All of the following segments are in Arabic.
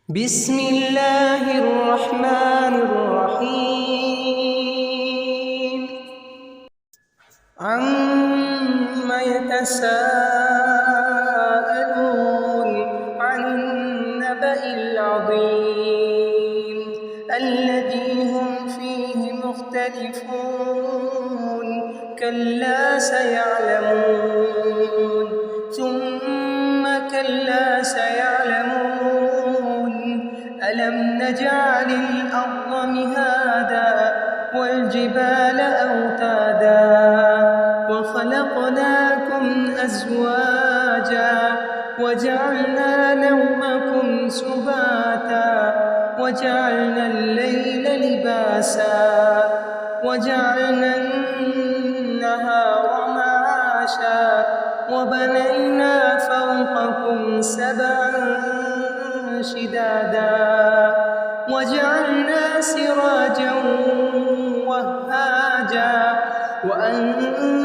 بسم الله الرحمن الرحيم. عم يتساءلون عن النبأ العظيم الذي هم فيه مختلفون كلا سيعلمون ثم كلا سيعلمون ألم نجعل الأرض مهادا والجبال أوتادا وخلقناكم أزواجا وجعلنا نومكم سباتا وجعلنا الليل لباسا وجعلنا النهار معاشا وبنينا فوقكم سبعا شدادا وجعلنا سراجا وهاجا وأنزلنا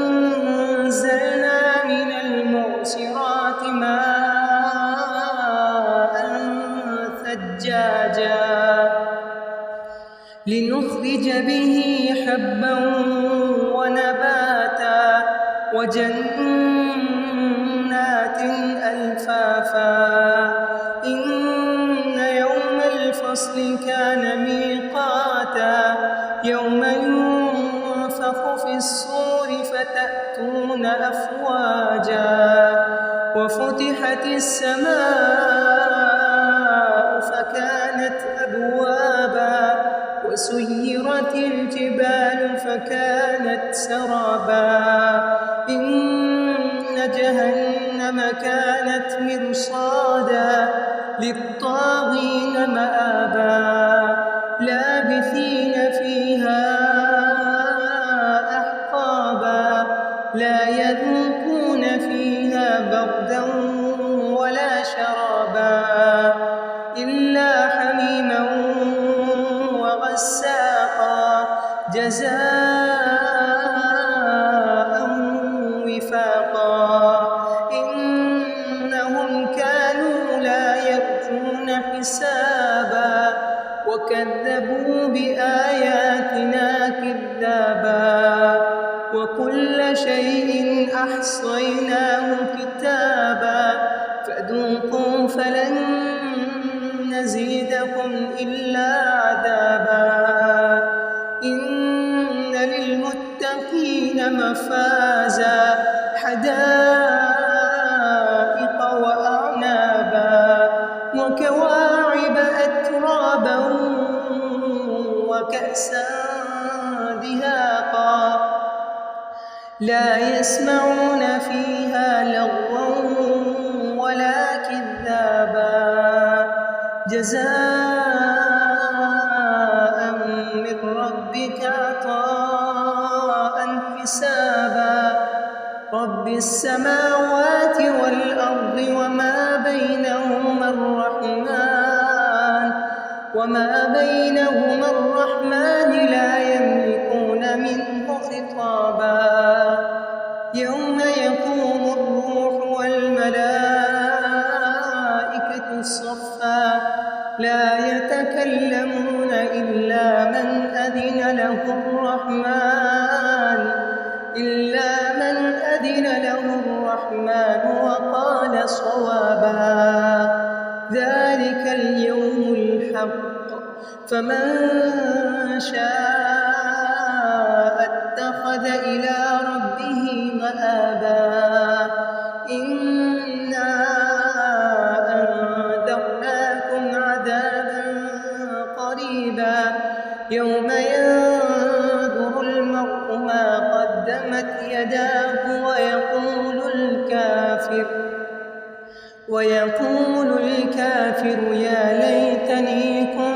من المعصرات ماء ثجاجا لنخرج به حبا ونباتا وجنات ألفافا الفصل كان ميقاتا يوم ينفخ في الصور فتأتون أفواجا وفتحت السماء فكانت أبوابا وسيرت الجبال فكانت سرابا إن جهنم كانت مرصادا للطاغين مآبا لابثين فيها أحقابا لا يذوقون فيها بردا ولا شرابا إلا حميما وغساقا جزاء وفاقا إنهم كانوا لا يرجون حسابا وكذبوا بآياتنا كذابا وكل شيء أحصيناه كتابا فذوقوا فلن نزيدكم إلا عذابا إن للمتقين مفازا حدائق وأعنابا وكواعب أترابا وكأسا دهاقا لا يسمعون فيها لغوا ولا كذابا جزاء من ربك عطاء حسابا رب السماوات والأرض وما بينهما الرحمن لا يملكون منه خطابا يوم يقوم الروح والملائكة صفا لا يتكلمون إلا من أذن له الرحمن وقال صوابا ذلك اليوم الحق فمن شاء اتخذ إلى ربه مآبا إنا أنذرناكم عذابا قريبا يوم ينظر المرء ما قدمت يداه ويقول الكافر يا ليتني كنت